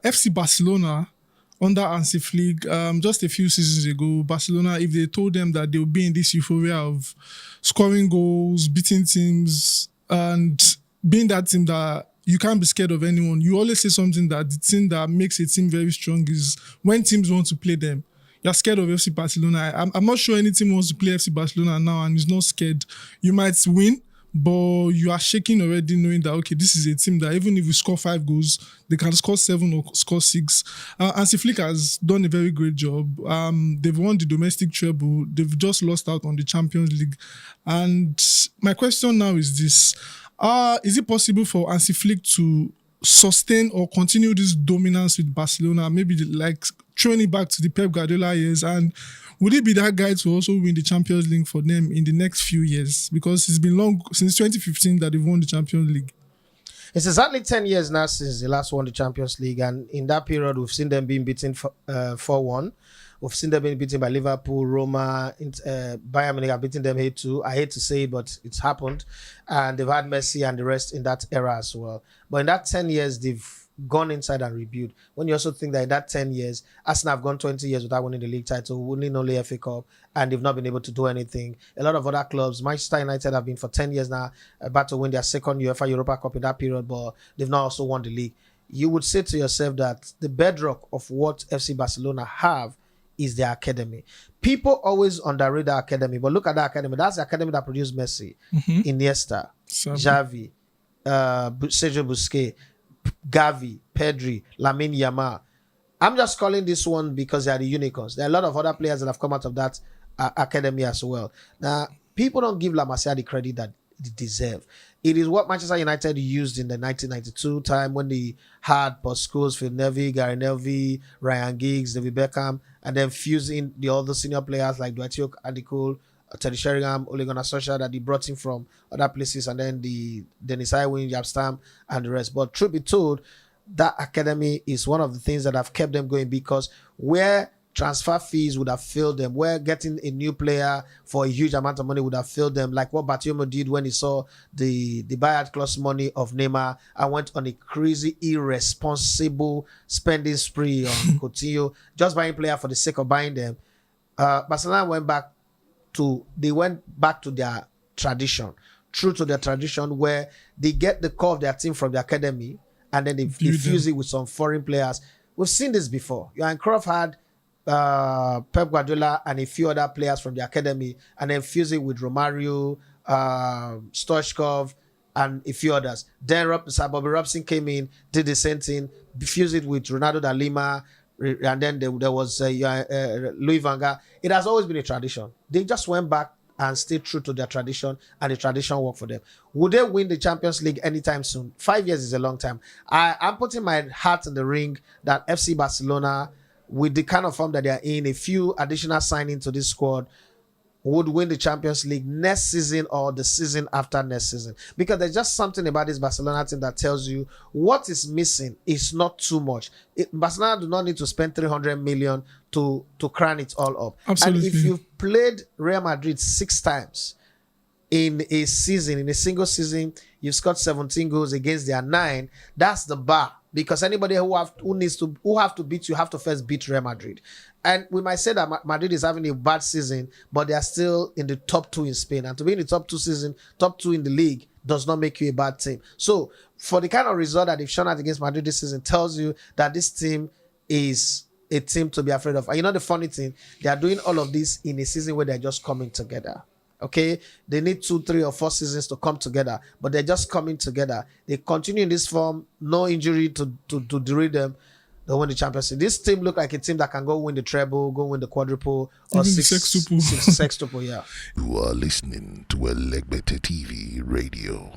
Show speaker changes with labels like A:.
A: FC Barcelona under Hansi Flick, just a few seasons ago, Barcelona, if they told them that they'll be in this euphoria of scoring goals, beating teams, and being that team that you can't be scared of anyone. You always say something that the thing that makes a team very strong is when teams want to play them. You're scared of FC Barcelona. I'm not sure any team wants to play FC Barcelona now and is not scared. You might win, but you are shaking already knowing that, okay, this is a team that even if we score 5 goals, they can score 7 or score 6. Hansi Flick has done a very great job. They've won the domestic treble. They've just lost out on the Champions League. And my question now is this. Is it possible for Hansi Flick to sustain or continue this dominance with Barcelona, maybe like throwing it back to the Pep Guardiola years? And would he be that guy to also win the Champions League for them in the next few years? Because it's been long, since 2015 that they've won the Champions League.
B: It's exactly 10 years now since they last won the Champions League. And in that period, we've seen them being beaten 4-1. We've seen them being beaten by Liverpool, Roma, Bayern Munich have beaten them 8-2. I hate to say it, but it's happened. And they've had Messi and the rest in that era as well. But in that 10 years, they've gone inside and rebuilt. When you also think that in that 10 years, Arsenal have gone 20 years without winning the league title, winning only FA Cup, and they've not been able to do anything. A lot of other clubs, Manchester United have been for 10 years now about to win their second UEFA Europa Cup in that period, but they've not also won the league. You would say to yourself that the bedrock of what FC Barcelona have is their academy. People always underrate the academy, but look at that academy. That's the academy that produced Messi, Iniesta, Xavi, Sergio Busquets, Gavi, Pedri, Lamine Yamal. I'm just calling this one because they are the unicorns. There are a lot of other players that have come out of that academy as well. Now, people don't give La Masia the credit that they deserve. It is what Manchester United used in the 1992 time when they had Paul Scholes, Phil Neville, Gary Neville, Ryan Giggs, David Beckham, and then fusing the other senior players like Dwight York, Andy Cole, Teddy Sheringham, Ole Gunnar Solskjaer that he brought in from other places, and then the Dennis Iwin, Jaap Stam, and the rest. But truth be told, that academy is one of the things that have kept them going, because where transfer fees would have failed them, where getting a new player for a huge amount of money would have failed them, like what Bartomeu did when he saw the buyout clause money of Neymar and went on a crazy, irresponsible spending spree on Coutinho, just buying player for the sake of buying them. Barcelona went back to their tradition, true to their tradition, where they get the core of their team from the academy and then they fuse it with some foreign players. We've seen this before. Johan Cruyff had Pep Guardiola and a few other players from the academy, and then fuse it with Romario, Stoichkov, and a few others. Then Bobby Robson came in, did the same thing, fused it with Ronaldo da Lima, and then there was Louis van Gaal. It has always been a tradition. They just went back and stayed true to their tradition, and the tradition worked for them. Would they win the Champions League anytime soon? 5 years is a long time. I'm putting my hat in the ring that FC Barcelona, with the kind of form that they are in, a few additional signings to this squad, would win the Champions League next season or the season after next season. Because there's just something about this Barcelona team that tells you what is missing is not too much. Barcelona do not need to spend 300 million to crown it all up.
A: Absolutely.
B: And if you've played Real Madrid 6 times in a season, in a single season, you've scored 17 goals against their 9, that's the bar. Because anybody who have to beat you have to first beat Real Madrid. And we might say that Madrid is having a bad season, but they are still in the top 2 in Spain. And to be in the top 2 in the league does not make you a bad team. So for the kind of result that they've shown out against Madrid this season tells you that this team is a team to be afraid of. And you know the funny thing, they are doing all of this in a season where they're just coming together. Okay, they need 2, 3, or 4 seasons to come together, but they're just coming together. They continue in this form, no injury to derail them. They win the Champions League. This team look like a team that can go win the treble, go win the quadruple, or sextuple. Yeah.
C: You are listening to Elegbete TV Radio.